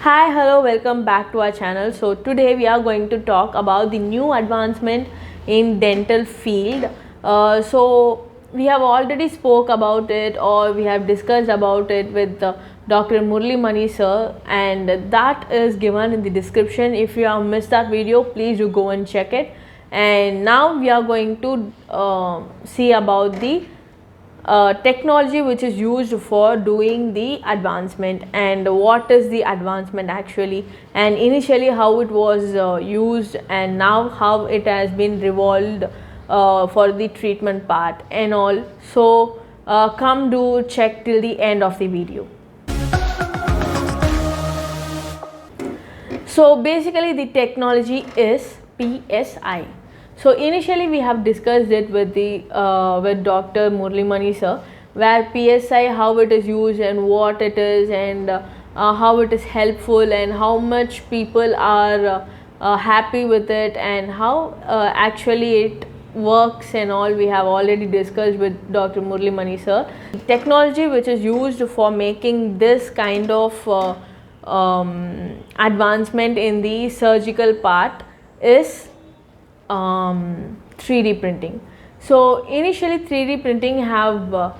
Hi, hello, welcome back to our channel. So today we are going to talk about the new advancement in dental field. So we have already spoke about it, or we have discussed about it with Dr. Murli Mani sir, and that is given in the description. If you have missed that video, please do go and check it. And now we are going to see about the technology which is used for doing the advancement, and what is the advancement actually, and initially how it was used, and now how it has been revolved for the treatment part and all. So come do check till the end of the video. So basically the technology is PSI. So initially we have discussed it with Dr. Murli Mani sir, where PSI, how it is used and what it is, and how it is helpful, and how much people are happy with it, and how actually it works and all. We have already discussed with Dr. Murli Mani sir. Technology which is used for making this kind of advancement in the surgical part is 3D printing. So initially 3D printing have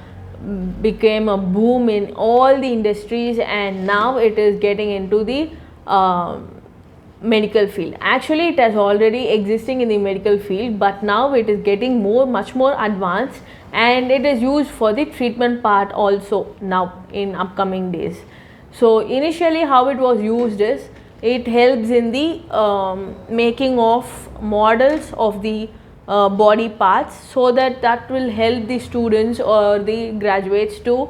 became a boom in all the industries, and now it is getting into the medical field. Actually it has already existing in the medical field, but now it is getting much more advanced, and it is used for the treatment part also now in upcoming days. So initially how it was used is, it helps in the making of models of the body parts, so that will help the students or the graduates to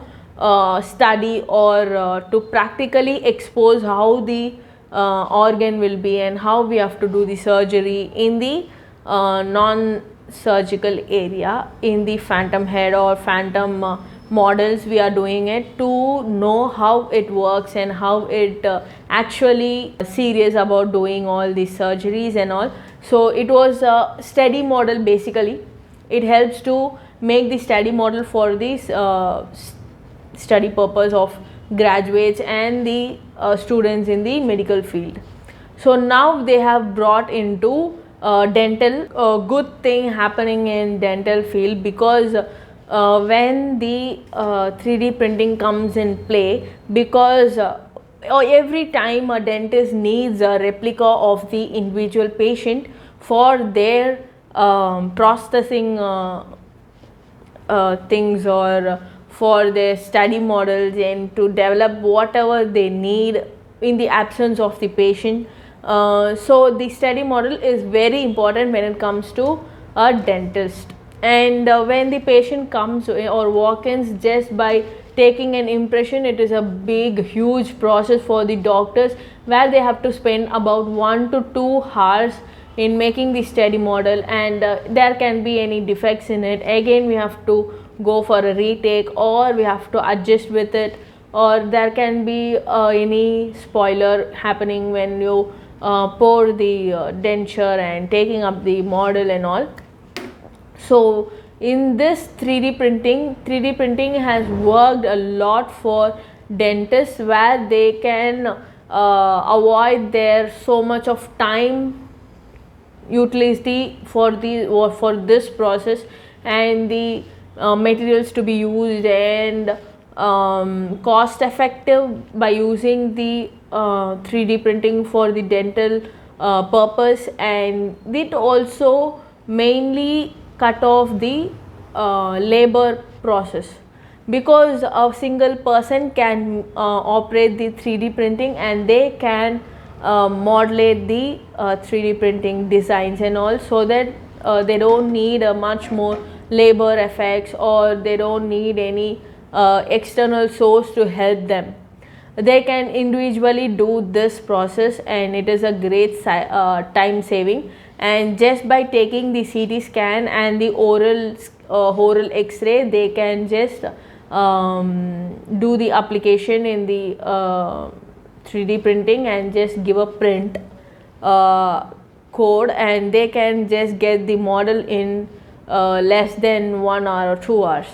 study, or to practically expose how the organ will be, and how we have to do the surgery in the non-surgical area, in the phantom head or phantom models. We are doing it to know how it works, and how it actually serious about doing all these surgeries and all. So it was a study model. Basically it helps to make the study model for this study purpose of graduates and the students in the medical field. So now they have brought into dental, a good thing happening in dental field, because when the 3D printing comes in play, because every time a dentist needs a replica of the individual patient for their processing things, or for their study models, and to develop whatever they need in the absence of the patient. So the study model is very important when it comes to a dentist. And when the patient comes or walk-ins, just by taking an impression, it is a big huge process for the doctors, where they have to spend about 1 to 2 hours in making the study model, and there can be any defects in it. Again we have to go for a retake, or we have to adjust with it, or there can be any spoiler happening when you pour the denture and taking up the model and all. So in this 3D printing has worked a lot for dentists, where they can avoid their so much of time utility for this process, and the materials to be used, and cost effective by using the 3D printing for the dental purpose. And it also mainly cut off the labor process, because a single person can operate the 3D printing, and they can modulate the 3D printing designs and all, so that they don't need a much more labor effects, or they don't need any external source to help them. They can individually do this process, and it is a great time saving. And just by taking the CT scan and the oral X-ray, they can just do the application in the 3D printing, and just give a print code, and they can just get the model in less than 1 hour or 2 hours.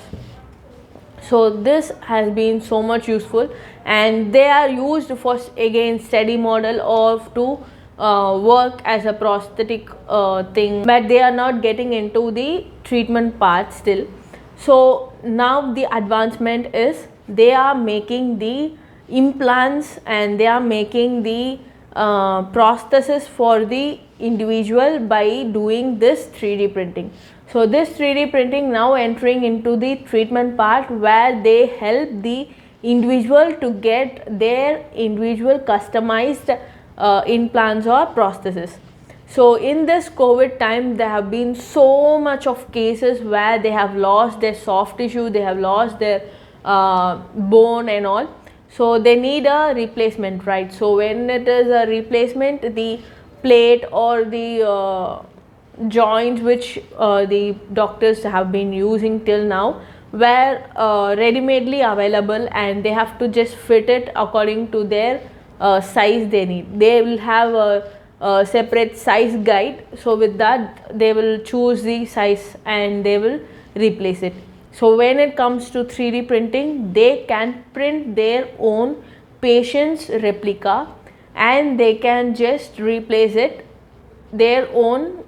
So this has been so much useful, and they are used for again study model of to work as a prosthetic thing, but they are not getting into the treatment part still. So now the advancement is they are making the implants and they are making the prosthesis for the individual by doing this 3D printing. So this 3D printing now entering into the treatment part, where they help the individual to get their individual customized implants or prosthesis. So in this COVID time, there have been so much of cases where they have lost their soft tissue, they have lost their bone and all. So they need a replacement, right? So when it is a replacement, the plate or the joints which the doctors have been using till now were ready-madely available, and they have to just fit it according to their size they need. They will have a separate size guide, so with that they will choose the size and they will replace it. So when it comes to 3D printing, they can print their own patient's replica and they can just replace it their own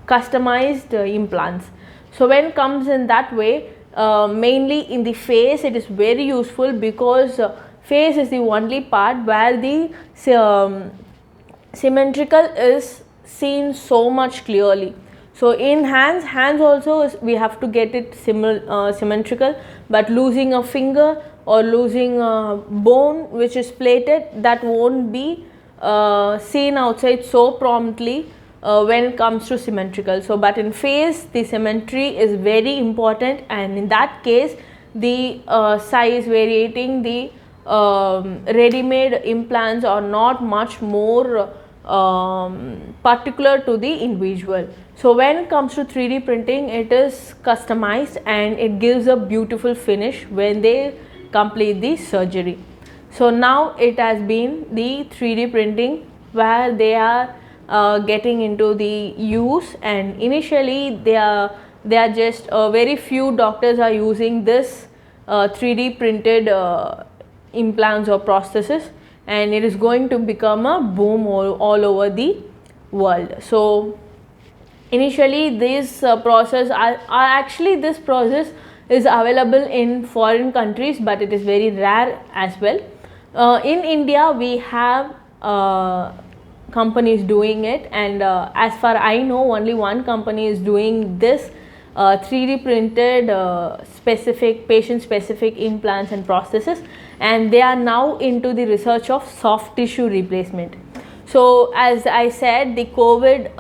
customized implants. So when it comes in that way, mainly in the face, it is very useful, because face is the only part where the symmetrical is seen so much clearly. So in hands also we have to get it symmetrical, but losing a finger or losing a bone which is plated, that won't be seen outside so promptly when it comes to symmetrical. So but in face, the symmetry is very important, and in that case the size variating the ready-made implants are not much more particular to the individual. So when it comes to 3D printing, it is customized and it gives a beautiful finish when they complete the surgery. So now it has been the 3D printing where they are getting into the use, and initially they are just very few doctors are using this 3D printed implants or prosthesis, and it is going to become a boom all over the world. So initially this process this process is available in foreign countries, but it is very rare as well. In India we have companies doing it, and as far I know, only one company is doing this 3D printed specific patient specific implants and prosthesis, and they are now into the research of soft tissue replacement. So as I said, the COVID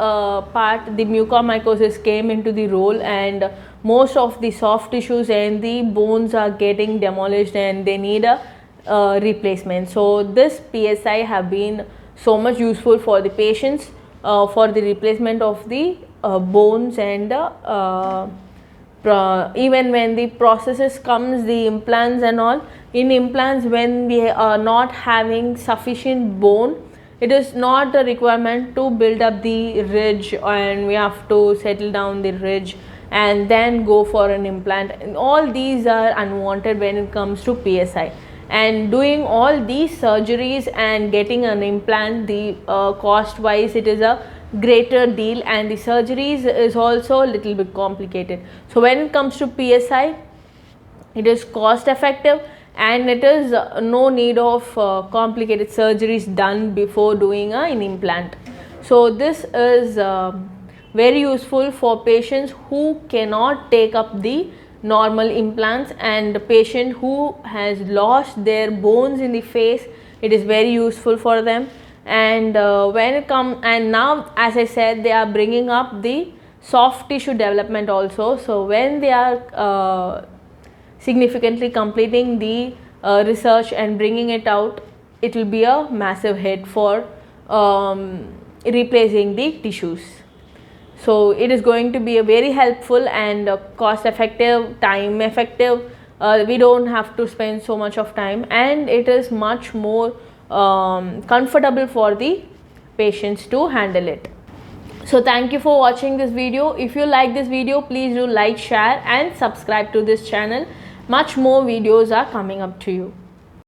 part, the mucormycosis came into the role, and most of the soft tissues and the bones are getting demolished and they need a replacement. So this PSI have been so much useful for the patients for the replacement of the bones, and even when the processes comes, the implants and all. In implants, when we are not having sufficient bone, it is not a requirement to build up the ridge, and we have to settle down the ridge and then go for an implant. And all these are unwanted when it comes to PSI. And doing all these surgeries and getting an implant, the cost wise it is a greater deal, and the surgeries is also a little bit complicated. So when it comes to PSI, it is cost effective, and it is no need of complicated surgeries done before doing an implant. So this is very useful for patients who cannot take up the normal implants, and the patient who has lost their bones in the face, it is very useful for them. And when it comes, and now as I said, they are bringing up the soft tissue development also. So when they are significantly completing the research and bringing it out, it will be a massive hit for replacing the tissues. So it is going to be a very helpful and cost effective, time effective. We don't have to spend so much of time, and it is much more comfortable for the patients to handle it. So thank you for watching this video. If you like this video, please do like, share and subscribe to this channel. Much more videos are coming up to you.